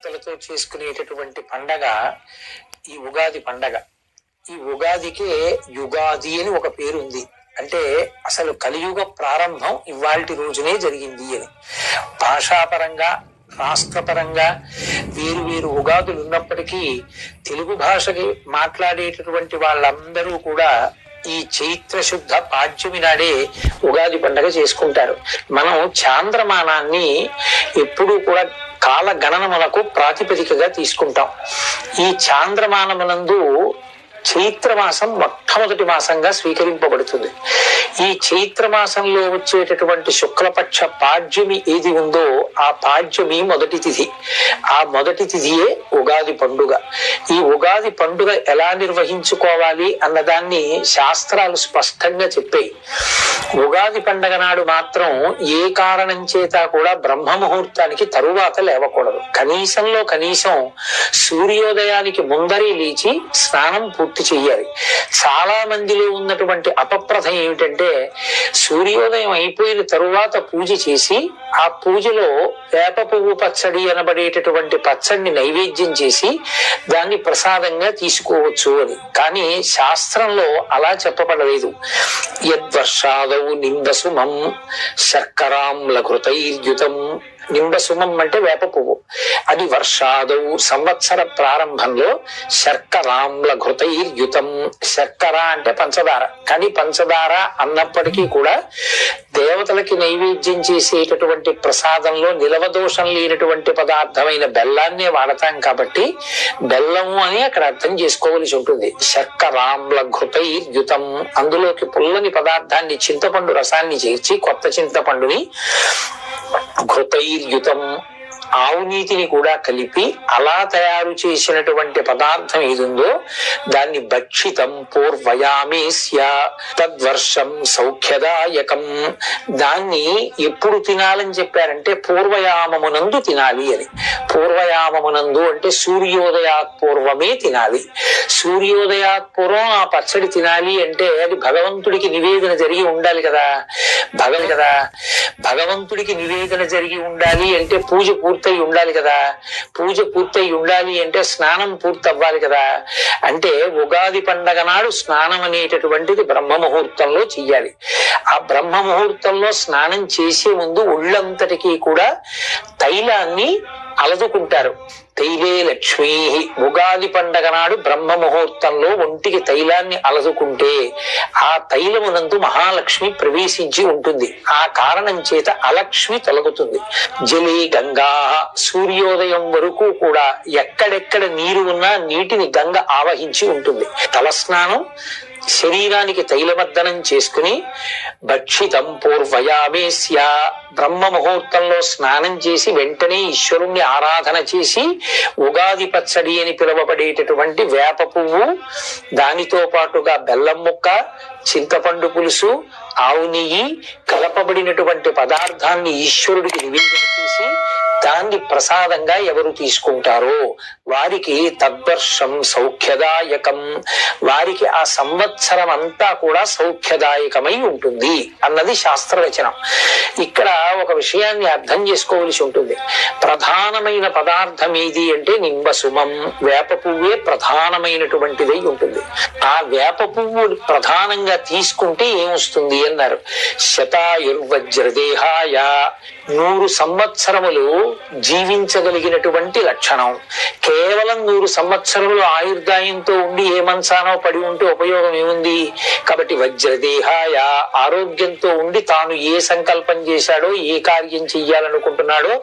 భక్తులతో చేసుకునేటటువంటి పండగ ఈ ఉగాది పండగ. ఈ ఉగాదికే యుగాది అని ఒక పేరు ఉంది. అంటే అసలు కలియుగ ప్రారంభం ఇవాల్టి రోజునే జరిగింది అని. భాషాపరంగా రాష్ట్రపరంగా వేరు వేరు ఉగాదులు ఉన్నప్పటికీ తెలుగు భాషకి మాట్లాడేటటువంటి వాళ్ళందరూ కూడా ఈ చైత్ర శుద్ధ పాడ్యమి నాడే ఉగాది పండగ చేసుకుంటారు. మనం చాంద్రమానాన్ని ఎప్పుడూ కూడా కాల గణనములకు ప్రాతిపదికగా తీసుకుంటాం. ఈ చాంద్రమానమునందు చైత్రమాసం మొట్టమొదటి మాసంగా స్వీకరింపబడుతుంది. ఈ చైత్రమాసంలో వచ్చేటటువంటి శుక్లపక్ష పాడ్యమి ఏది ఉందో ఆ పాడ్యమి మొదటి తిథి. ఆ మొదటి తిథియే ఉగాది పండుగ. ఈ ఉగాది పండుగ ఎలా నిర్వహించుకోవాలి అన్నదాన్ని శాస్త్రాలు స్పష్టంగా చెప్పాయి. ఉగాది పండగ నాడు మాత్రం ఏ కారణం చేత కూడా బ్రహ్మ ముహూర్తానికి తరువాత లేవకూడదు. కనీసంలో కనీసం సూర్యోదయానికి ముందరే లేచి స్నానం పూర్తి చెయ్యాలి. చాలా మందిలో ఉన్నటువంటి అపప్రథ ఏమిటంటే సూర్యోదయం అయిపోయిన తరువాత పూజ చేసి ఆ పూజలో వేప పువ్వు పచ్చడి అనబడేటటువంటి పచ్చడిని నైవేద్యం చేసి దాన్ని ప్రసాదంగా తీసుకోవచ్చు అని. కానీ శాస్త్రంలో అలా చెప్పబడలేదు. యద్వర్షాదౌ నింబసుమం శర్కరాంలఘృతైర్యుతం. నింబసుమం అంటే వేప పువ్వు. అది వర్షాదౌ సంవత్సర ప్రారంభంలో శర్కరాంల ఘృతైర్యుతం. శర్కర అంటే పంచదార. కానీ పంచదార అన్నప్పటికీ కూడా దేవతలకి నైవేద్యం చేసేటటువంటి ప్రసాదంలో నిలవదోషం లేనటువంటి పదార్థమైన బెల్లాన్నే వాడతాం కాబట్టి బెల్లము అని అక్కడ అర్థం చేసుకోవలసి ఉంటుంది. శర్కరాంల ఘృతైర్యుతం. అందులోకి పుల్లని పదార్థాన్ని చింతపండు రసాన్ని చేర్చి కొత్త చింతపండుని ఘృతైర్యుతం ఆవు నీతిని కూడా కలిపి అలా తయారు చేసినటువంటి పదార్థం ఏదుందో దాన్ని భక్షితం పూర్వయామేస్య తద్వర్షం సౌఖ్యదాయకం. దాన్ని ఎప్పుడు తినాలని చెప్పారంటే పూర్వయామమునందు తినాలి అని. పూర్వయామమునందు అంటే సూర్యోదయాత్ పూర్వమే తినాలి. సూర్యోదయాత్ పూర్వం ఆ పచ్చడి తినాలి అంటే అది భగవంతుడికి నివేదన జరిగి ఉండాలి కదా. భగవంతుడికి నివేదన జరిగి ఉండాలి అంటే పూజ పూర్తయి ఉండాలి కదా. పూజ పూర్తయి ఉండాలి అంటే స్నానం పూర్తి అవ్వాలి కదా. అంటే ఉగాది పండగ నాడు స్నానం అనేటటువంటిది బ్రహ్మ ముహూర్తంలో చెయ్యాలి. ఆ బ్రహ్మ ముహూర్తంలో స్నానం చేసే ముందు ఒళ్ళంతటికీ కూడా తైలాన్ని అలదుకుంటారు. తైలే లక్ష్మీ. ఉగాది పండగ నాడు బ్రహ్మ ముహూర్తంలో ఒంటికి తైలాన్ని అలదుకుంటే ఆ తైలమునందు మహాలక్ష్మి ప్రవేశించి ఉంటుంది. ఆ కారణం చేత అలక్ష్మి తొలగుతుంది. జలే గంగా. సూర్యోదయం వరకు కూడా ఎక్కడెక్కడ నీరు ఉన్నా నీటిని గంగ ఆవహించి ఉంటుంది. తలస్నానం శరీరానికి తైలమర్దనం చేసుకుని భక్షితం పూర్వయామేస్య. బ్రహ్మ ముహూర్తంలో స్నానం చేసి వెంటనే ఈశ్వరుణ్ణి ఆరాధన చేసి ఉగాది పచ్చడి అని పిలువబడేటటువంటి వేప పువ్వు, దానితో పాటుగా బెల్లం ముక్క, చింతపండు పులుసు, ఆవు నెయ్యి కలపబడినటువంటి పదార్థాన్ని ఈశ్వరుడికి నివేదన చేసి దాన్ని ప్రసాదంగా ఎవరు తీసుకుంటారో వారికి తద్వర్షం సౌఖ్యదాయకం. వారికి ఆ సంవత్సరం అంతా కూడా సౌఖ్యదాయకమై ఉంటుంది అన్నది శాస్త్రవచనం. ఇక్కడ ఒక విషయాన్ని అర్థం చేసుకోవలసి ఉంటుంది. ప్రధానమైన పదార్థం ఏది అంటే నింబసుమం. వేప పువ్వే ప్రధానమైనటువంటిదై ఉంటుంది. ఆ వేప పువ్వు ప్రధానంగా తీసుకుంటే ఏమొస్తుంది అన్నారు. శతాయుర్వజ్రదేహాయ. 100 సంవత్సరములు జీవించగలిగినటువంటి లక్షణం. కేవలం 100 సంవత్సరములు ఆయుర్దాయంతో ఉండి ఏ మంచానో పడి ఉంటే ఉపయోగం ఏముంది. కాబట్టి వజ్రదేహాయ. ఆరోగ్యంతో ఉండి తాను ఏ సంకల్పం చేశాడో ఏ కార్యం చెయ్యాలనుకుంటున్నాడో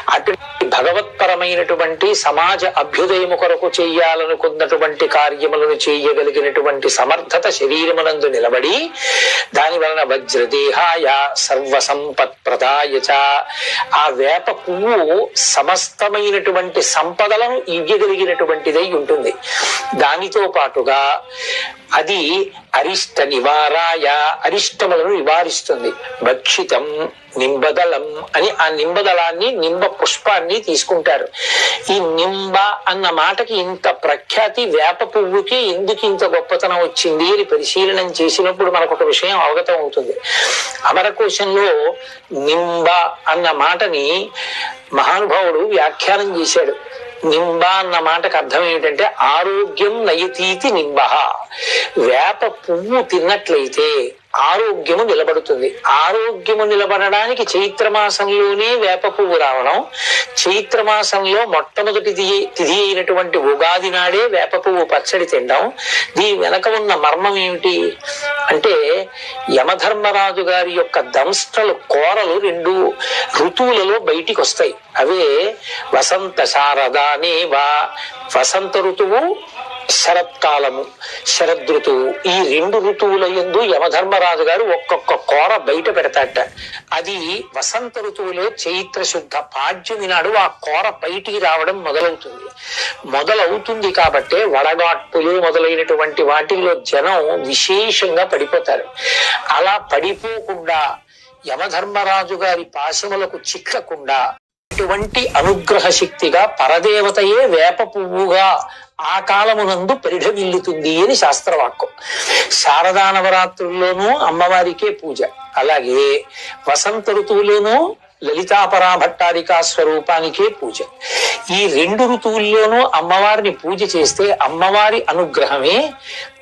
అటువంటి భగవత్పరమైనటువంటి సమాజ అభ్యుదయము కొరకు చెయ్యాలనుకున్నటువంటి కార్యములను చేయగలిగినటువంటి సమర్థత శరీరమునందు నిలబడి దాని వలన వజ్రదేహాయ సర్వసంపత్ ప్రదాయచ. ఆ వేప పువ్వు సమస్తమైనటువంటి సంపదలను ఇవ్వగలిగినటువంటిదై ఉంటుంది. దానితో పాటుగా అది అరిష్ట నివారాయ. అరిష్టములను నివారిస్తుంది. భక్షితం నింబదళం అని ఆ నింబదళాన్ని నింబ పుష్పాన్ని తీసుకుంటారు. ఈ నింబ అన్న మాటకి ఇంత ప్రఖ్యాతి వేప పువ్వుకి ఎందుకు ఇంత గొప్పతనం వచ్చింది అని పరిశీలనం చేసినప్పుడు మనకు ఒక విషయం అవగతం అవుతుంది. అమరకోశంలో నింబ అన్న మాటని మహానుభావుడు వ్యాఖ్యానం చేశాడు. నింబ అన్న మాటకు అర్థం ఏమిటంటే ఆరోగ్యం నయతీతి నింబ. వేప పువ్వు తిన్నట్లయితే ఆరోగ్యము నిలబడుతుంది. ఆరోగ్యము నిలబడడానికి చైత్రమాసంలోనే వేప పువ్వు రావడం, చైత్రమాసంలో మొట్టమొదటి తిథి అయినటువంటి ఉగాది నాడే వేప పువ్వు పచ్చడి తినడం. దీని వెనక ఉన్న మర్మం ఏమిటి అంటే యమధర్మరాజు గారి యొక్క దంష్టలు కోరలు 2 ఋతువులలో బయటికి వస్తాయి. అవే వసంత శారదానేవా, వసంత ఋతువు, శరత్కాలము, శరదృతువు. ఈ 2 ఋతువుల యందు యమధర్మరాజు గారు ఒక్కొక్క కోర బయట పెడతాట. అది వసంత ఋతువులో చైత్ర శుద్ధ పాడ్యమి నాడు ఆ కోర బయటికి రావడం మొదలవుతుంది కాబట్టే వడగాట్పులు మొదలైనటువంటి వాటిల్లో జనం విశేషంగా పడిపోతారు. అలా పడిపోకుండా యమధర్మరాజు గారి పాశములకు చిక్కకుండా ఇటువంటి అనుగ్రహ శక్తిగా పరదేవతయే వేప పువ్వుగా ఆ కాలమునందు పరిఢవిల్లుతుంది అని శాస్త్రవాక్యం. శారదా నవరాత్రుల్లోనూ అమ్మవారికే పూజ, అలాగే వసంత ఋతువులోనూ లలితాపరాభట్టారికా స్వరూపానికే పూజ. ఈ 2 ఋతువుల్లోనూ అమ్మవారిని పూజ చేస్తే అమ్మవారి అనుగ్రహమే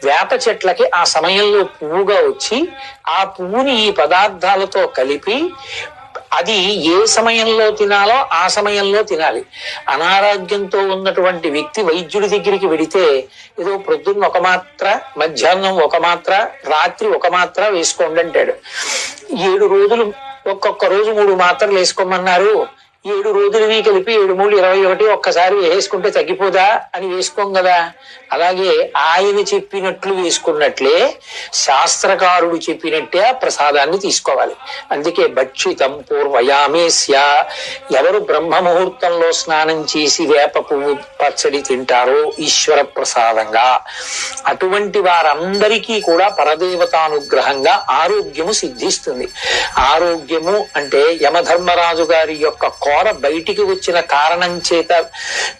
వేప చెట్లకి ఆ సమయంలో పువ్వుగా వచ్చి ఆ పువ్వుని ఈ పదార్థాలతో కలిపి అది ఏ సమయంలో తినాలో ఆ సమయంలో తినాలి. అనారోగ్యంతో ఉన్నటువంటి వ్యక్తి వైద్యుడి దగ్గరికి వెడితే ఏదో ప్రొద్దున్న 1 మాత్ర, మధ్యాహ్నం 1 మాత్ర, రాత్రి 1 మాత్ర వేసుకోండి అంటాడు. 7 రోజులు ఒక్కొక్క రోజు 3 మాత్రలు వేసుకోమన్నారు. 7 రోజులవి కలిపి 7 3 21 ఒక్కసారి వేసుకుంటే తగ్గిపోదా అని వేసుకోం కదా. అలాగే ఆయన చెప్పినట్లు వేసుకున్నట్లే శాస్త్రకారుడు చెప్పినట్టే ఆ ప్రసాదాన్ని తీసుకోవాలి. అందుకే భక్షితం పూర్వయామేస్య, ఎవరు బ్రహ్మ ముహూర్తంలో స్నానం చేసి వేప పువ్వు పచ్చడి తింటారో ఈశ్వర ప్రసాదంగా, అటువంటి వారందరికీ కూడా పరదేవతానుగ్రహంగా ఆరోగ్యము సిద్ధిస్తుంది. ఆరోగ్యము అంటే యమధర్మరాజు గారి యొక్క కోర బయటికి వచ్చిన కారణం చేత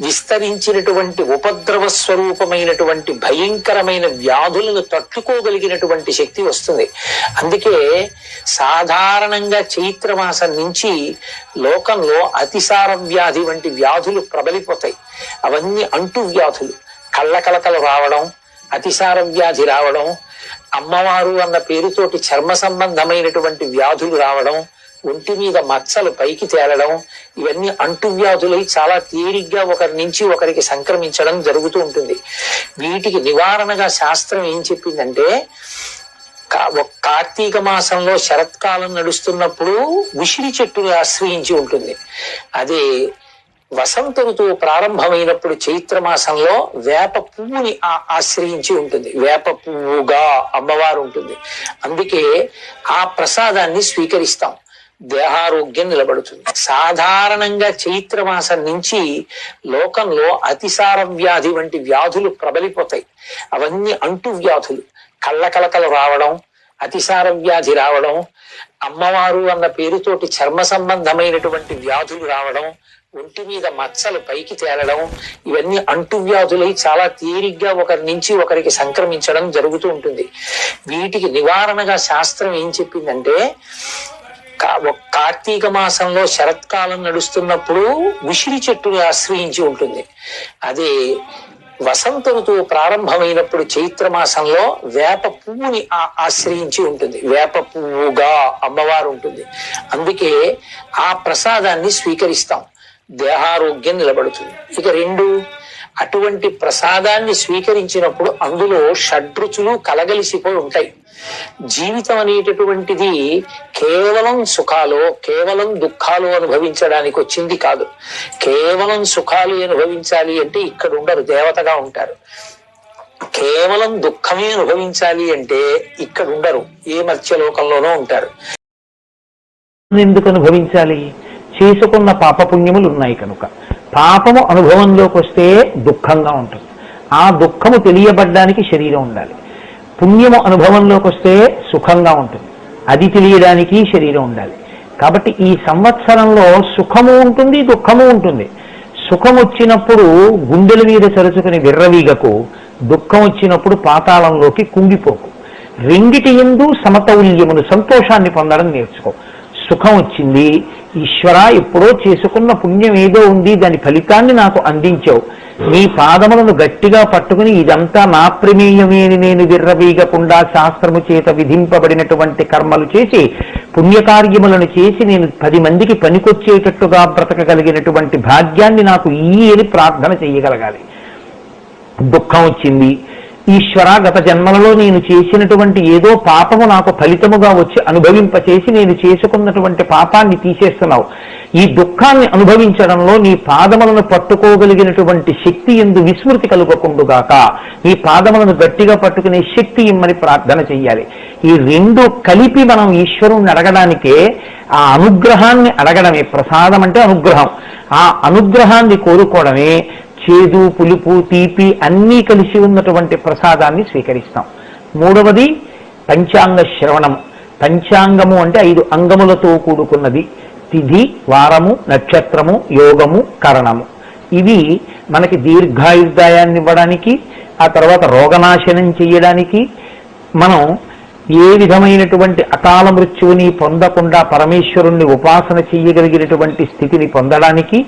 విస్తరించినటువంటి ఉపద్రవ స్వరూపమైనటువంటి భయంకరమైన వ్యాధులను తట్టుకోగలిగినటువంటి శక్తి వస్తుంది. అందుకే సాధారణంగా చైత్రమాసం నుంచి లోకంలో అతిసార వ్యాధి వంటి వ్యాధులు ప్రబలిపోతాయి. అవన్నీ అంటు వ్యాధులు, కళ్ళకలకలు రావడం, అతిసార వ్యాధి రావడం, అమ్మవారు అన్న పేరుతోటి చర్మ సంబంధమైనటువంటి వ్యాధులు రావడం, ఒంటి మీద మచ్చలు పైకి తేలడం, ఇవన్నీ అంటువ్యాధులై చాలా తేలిగ్గా ఒకరి నుంచి ఒకరికి సంక్రమించడం జరుగుతూ ఉంటుంది. వీటికి నివారణగా శాస్త్రం ఏం చెప్పిందంటే కార్తీక మాసంలో శరత్కాలం నడుస్తున్నప్పుడు ఉసిరి చెట్టుని ఆశ్రయించి ఉంటుంది. అదే వసంత ఋతువు ప్రారంభమైనప్పుడు చైత్రమాసంలో వేప పువ్వుని ఆశ్రయించి ఉంటుంది. వేప పువ్వుగా అమ్మవారు ఉంటుంది. అందుకే ఆ ప్రసాదాన్ని స్వీకరిస్తాం. దేహారోగ్యం నిలబడుతుంది. సాధారణంగా చైత్రమాసం నుంచి లోకంలో అతిసార వ్యాధి వంటి వ్యాధులు ప్రబలిపోతాయి. అవన్నీ అంటు వ్యాధులు, కళ్ళకలకలు రావడం, అతిసార వ్యాధి రావడం, అమ్మవారు అన్న పేరుతోటి చర్మ సంబంధమైనటువంటి వ్యాధులు రావడం, ఒంటి మీద మచ్చలు పైకి తేలడం, ఇవన్నీ అంటువ్యాధులై చాలా తేలిగ్గా ఒకరి నుంచి ఒకరికి సంక్రమించడం జరుగుతూ ఉంటుంది. వీటికి నివారణగా శాస్త్రం ఏం చెప్పిందంటే కార్తీక మాసంలో శరత్కాలం నడుస్తున్నప్పుడు ఉసిరి చెట్టుని ఆశ్రయించి ఉంటుంది. అదే వసంత ఋతువు ప్రారంభమైనప్పుడు చైత్రమాసంలో వేప పువ్వుని ఆశ్రయించి ఉంటుంది. వేప పువ్వుగా అమ్మవారు ఉంటుంది. అందుకే ఆ ప్రసాదాన్ని స్వీకరిస్తాం. దేహారోగ్యం నిలబడుతుంది. ఇక 2, అటువంటి ప్రసాదాన్ని స్వీకరించినప్పుడు అందులో షడ్రుచులు కలగలిసిపోయి ఉంటాయి. జీవితం అనేటటువంటిది కేవలం సుఖాలు, కేవలం దుఃఖాలు అనుభవించడానికి వచ్చింది కాదు. కేవలం సుఖాలు అనుభవించాలి అంటే ఇక్కడ ఉండరు, దేవతగా ఉంటారు. కేవలం దుఃఖమే అనుభవించాలి అంటే ఇక్కడ ఉండరు, ఏ మత్స్యలోకంలోనూ ఉంటారు. ఎందుకు అనుభవించాలి? చేసుకున్న పాపపుణ్యములు ఉన్నాయి కనుక. పాపము అనుభవంలోకి వస్తే దుఃఖంగా ఉంటుంది. ఆ దుఃఖము తెలియబడ్డానికి శరీరం ఉండాలి. పుణ్యము అనుభవంలోకి వస్తే సుఖంగా ఉంటుంది. అది తెలియడానికి శరీరం ఉండాలి. కాబట్టి ఈ సంవత్సరంలో సుఖము ఉంటుంది, దుఃఖము ఉంటుంది. సుఖం వచ్చినప్పుడు గుండెల మీద చరుచుకుని విర్రవీగకు, దుఃఖం వచ్చినప్పుడు పాతాళంలోకి కుంగిపోకు. రెండిటి యందు సమతౌల్యమును, సంతోషాన్ని పొందడం నేర్చుకో. సుఖం వచ్చింది. ఈశ్వర, ఎప్పుడో చేసుకున్న పుణ్యం ఏదో ఉంది, దాని ఫలితాన్ని నాకు అందించావు. నీ పాదములను గట్టిగా పట్టుకుని ఇదంతా నా ప్రమేయమే అని నేను విర్రవీగకుండా శాస్త్రము చేత విధింపబడినటువంటి కర్మలు చేసి పుణ్యకార్యములను చేసి నేను 10 మందికి పనికొచ్చేటట్టుగా బ్రతకగలిగినటువంటి భాగ్యాన్ని నాకు అని ప్రార్థన చేయగలగాలి. దుఃఖం వచ్చింది. ఈశ్వర, గత జన్మలలో నేను చేసినటువంటి ఏదో పాపము నాకు ఫలితముగా వచ్చి అనుభవింపచేసి నేను చేసుకున్నటువంటి పాపాన్ని తీసేస్తున్నావు. ఈ దుఃఖాన్ని అనుభవించడంలో నీ పాదములను పట్టుకోగలిగినటువంటి శక్తి ఎందు విస్మృతి కలుగకుండుగాక, నీ పాదములను గట్టిగా పట్టుకునే శక్తి ఇమ్మని ప్రార్థన చెయ్యాలి. ఈ రెండు కలిపి మనం ఈశ్వరుణ్ణి అడగడానికే ఆ అనుగ్రహాన్ని అడగడమే. ప్రసాదం అంటే అనుగ్రహం. ఆ అనుగ్రహాన్ని కోరుకోవడమే చేదు, పులుపు, తీపి అన్నీ కలిసి ఉన్నటువంటి ప్రసాదాన్ని స్వీకరిస్తాం. మూడవది పంచాంగ శ్రవణం. పంచాంగము అంటే 5 అంగములతో కూడుకున్నది. తిథి, వారము, నక్షత్రము, యోగము, కరణము. ఇవి మనకి దీర్ఘాయుర్దాయాన్ని ఇవ్వడానికి, ఆ తర్వాత రోగనాశనం చేయడానికి, మనం ఏ విధమైనటువంటి అకాల మృత్యువుని పొందకుండా పరమేశ్వరుణ్ణి ఉపాసన చేయగలిగినటువంటి స్థితిని పొందడానికి,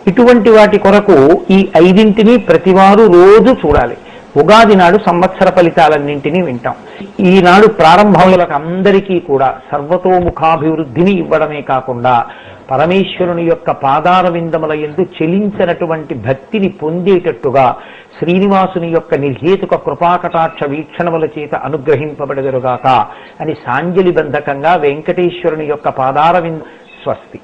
ఇటువంటి వాటి కొరకు ఈ 5 ప్రతివారు రోజు చూడాలి. ఉగాది నాడు సంవత్సర ఫలితాలన్నింటినీ వింటాం. ఈనాడు ప్రారంభములకు అందరికీ కూడా సర్వతోముఖాభివృద్ధిని ఇవ్వడమే కాకుండా పరమేశ్వరుని యొక్క పాదార విందముల యందు చెలించినటువంటి భక్తిని పొందేటట్టుగా శ్రీనివాసుని యొక్క నిర్హేతుక కృపాకటాక్ష వీక్షణముల చేత అనుగ్రహింపబడెదరుగాక అని సాంజలి బంధకంగా వెంకటేశ్వరుని యొక్క పాదార వింద స్వస్తి.